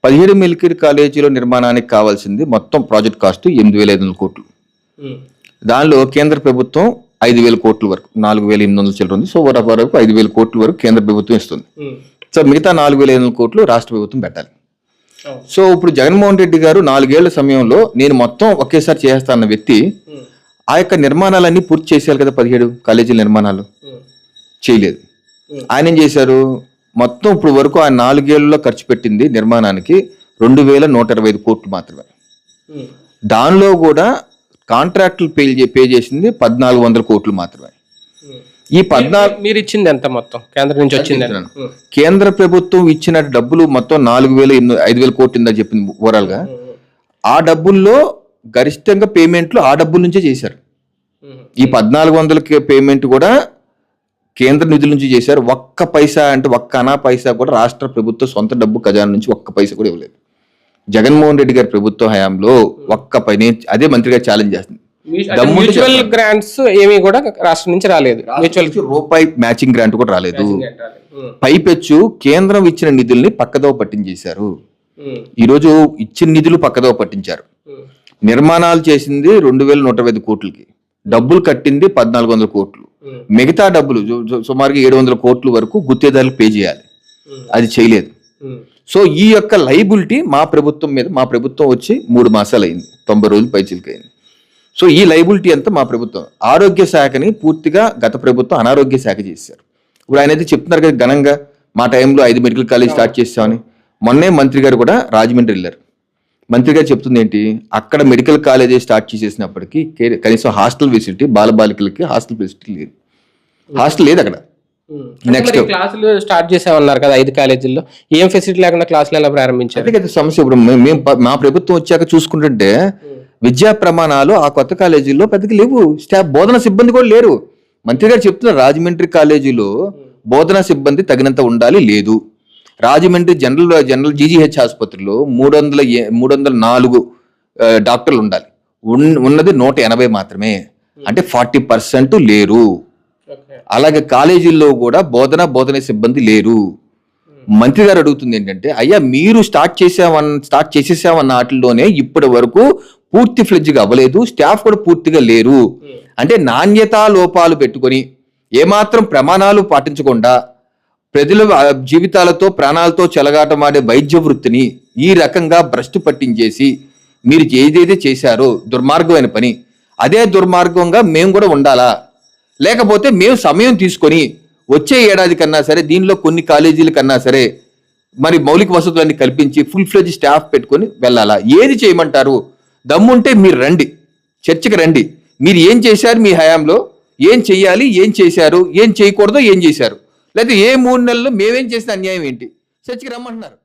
17 medical కాలేజీలో నిర్మాణానికి కావాల్సింది మొత్తం ప్రాజెక్ట్ కాస్ట్ 8,500 కోట్లు. దానిలో కేంద్ర ప్రభుత్వం 5,000 కోట్ల వరకు 4,800 చిల్లర ఉంది. సో వరకు 5,000 కోట్ల వరకు కేంద్ర ప్రభుత్వం ఇస్తుంది. సో మిగతా 4,500 కోట్లు రాష్ట్ర ప్రభుత్వం పెట్టాలి. సో ఇప్పుడు జగన్మోహన్ రెడ్డి గారు 4 ఏళ్ల సమయంలో నేను మొత్తం ఒకేసారి చేస్తాన్న వ్యక్తి ఆ యొక్క నిర్మాణాలన్నీ పూర్తి చేసేయాలి కదా. 17 కాలేజీల నిర్మాణాలు చేయలేదు. ఆయన ఏం చేశారు, మొత్తం ఇప్పుడు వరకు ఆయన 4 ఏళ్లలో ఖర్చు పెట్టింది నిర్మాణానికి 2,125 కోట్లు మాత్రమే. దానిలో కూడా కాంట్రాక్టులు పే చేసింది 1,400 కోట్లు మాత్రమే. ఈ 14 మీరు ఇచ్చింది ఎంత మొత్తం కేంద్రం నుంచి వచ్చింది? కేంద్ర ప్రభుత్వం ఇచ్చిన డబ్బులు మొత్తం 5,000 కోట్లు ఇందా చెప్పింది ఓవరాల్ గా. ఆ డబ్బుల్లో గరిష్టంగా పేమెంట్లు ఆ డబ్బుల నుంచే చేశారు. ఈ 1,400 పేమెంట్ కూడా కేంద్ర నిధుల నుంచి చేశారు. ఒక్క పైసా అంటే ఒక్క అనా పైసా కూడా రాష్ట్ర ప్రభుత్వ సొంత డబ్బు ఖజానా నుంచి ఒక్క పైసా కూడా ఇవ్వలేదు. జగన్మోహన్ రెడ్డి గారి ప్రభుత్వ హయాంలో ఒక్క పైన అదే మంత్రిగా ఛాలెంజ్ చేస్తుంది. మ్యూచువల్ గ్రాంట్స్ ఏమీ కూడా రాష్ట్రం నుంచి రాలేదు. రూపాయి మ్యాచింగ్ గ్రాంట్ కూడా రాలేదు. పైపెచ్చు కేంద్రం ఇచ్చిన నిధుల్ని పక్కదోవ పట్టించేశారు. ఈరోజు ఇచ్చిన నిధులు పక్కదోవ పట్టించారు. నిర్మాణాలు చేసింది 2,125 కోట్లకి, డబ్బులు కట్టింది 1,400 కోట్లు. మిగతా డబ్బులు సుమారుగా 700 కోట్ల వరకు గుత్తేదారులకు పే చేయాలి, అది చేయలేదు. సో ఈ యొక్క లైబిలిటీ మా ప్రభుత్వం మీద, మా ప్రభుత్వం వచ్చి 3 మాసాలు అయింది, 90 రోజులు పైచిలకి అయింది. సో ఈ లైబిలిటీ అంతా మా ప్రభుత్వం. ఆరోగ్య శాఖని పూర్తిగా గత ప్రభుత్వం అనారోగ్య శాఖ చేశారు. ఇప్పుడు ఆయన అయితే చెప్తున్నారు కదా ఘనంగా, మా టైంలో 5 మెడికల్ కాలేజ్ స్టార్ట్ చేస్తామని. మొన్నే మంత్రి గారు కూడా రాజమండ్రి వెళ్ళారు. మంత్రి గారు చెప్తుంది ఏంటి, అక్కడ మెడికల్ కాలేజీ స్టార్ట్ చేసేసినప్పటికీ కనీసం హాస్టల్ ఫెసిలిటీ, బాలబాలికలకి హాస్టల్ ఫెసిలిటీ లేదు. హాస్టల్ లేదు అక్కడ. నెక్స్ట్ క్లాసులు స్టార్ట్ చేసామన్నారు కదా 5 కాలేజీల్లో, ఏం ఫెసిలిటీ లేకుండా క్లాసులు ఎలా ప్రారంభించారు? అదే కదా సమస్య. ఇప్పుడు మేము మా ప్రభుత్వం వచ్చాక చూసుకుంటుంటే విద్యా ప్రమాణాలు ఆ కొత్త కాలేజీల్లో పెద్దగా లేవు. స్టాఫ్ బోధన సిబ్బంది కూడా లేరు. మంత్రి గారు చెప్తున్నారు రాజమండ్రి కాలేజీలో బోధనా సిబ్బంది తగినంత ఉండాలి, లేదు. రాజమండ్రి జనరల్ జీజీహెచ్ ఆసుపత్రిలో 304 డాక్టర్లు ఉండాలి, ఉన్నది 180 మాత్రమే, అంటే 40% లేరు. అలాగే కాలేజీల్లో కూడా బోధన సిబ్బంది లేరు. మంత్రి గారు అడుగుతుంది ఏంటంటే, అయ్యా మీరు స్టార్ట్ చేసేసామన్న వాటిల్లోనే ఇప్పటి వరకు పూర్తి ఫ్లెడ్జ్గా అవ్వలేదు, స్టాఫ్ కూడా పూర్తిగా లేరు. అంటే నాణ్యతా లోపాలు పెట్టుకొని ఏమాత్రం ప్రమాణాలు పాటించకుండా ప్రజల జీవితాలతో ప్రాణాలతో చెలగాటమాడే వైద్య వృత్తిని ఈ రకంగా భ్రష్టు పట్టించేసి మీరు ఏదైతే చేశారో దుర్మార్గమైన పని, అదే దుర్మార్గంగా మేము కూడా ఉండాలా? లేకపోతే మేము సమయం తీసుకొని వచ్చే ఏడాది కన్నా సరే దీనిలో కొన్ని కాలేజీల కన్నా సరే మరి మౌలిక వసతులన్నీ కల్పించి ఫుల్ ఫ్లెడ్జ్ స్టాఫ్ పెట్టుకొని వెళ్ళాలా? ఏది చేయమంటారు? దమ్ముంటే మీరు రండి, చర్చకి రండి. మీరు ఏం చేశారు మీ హయాంలో, ఏం చెయ్యాలి, ఏం చేశారు, ఏం చేయకూడదో ఏం చేశారు, లేకపోతే ఏ 3 నెలల్లో మేమేం చేసిన అన్యాయం ఏంటి, చర్చకి రమ్మంటున్నారు.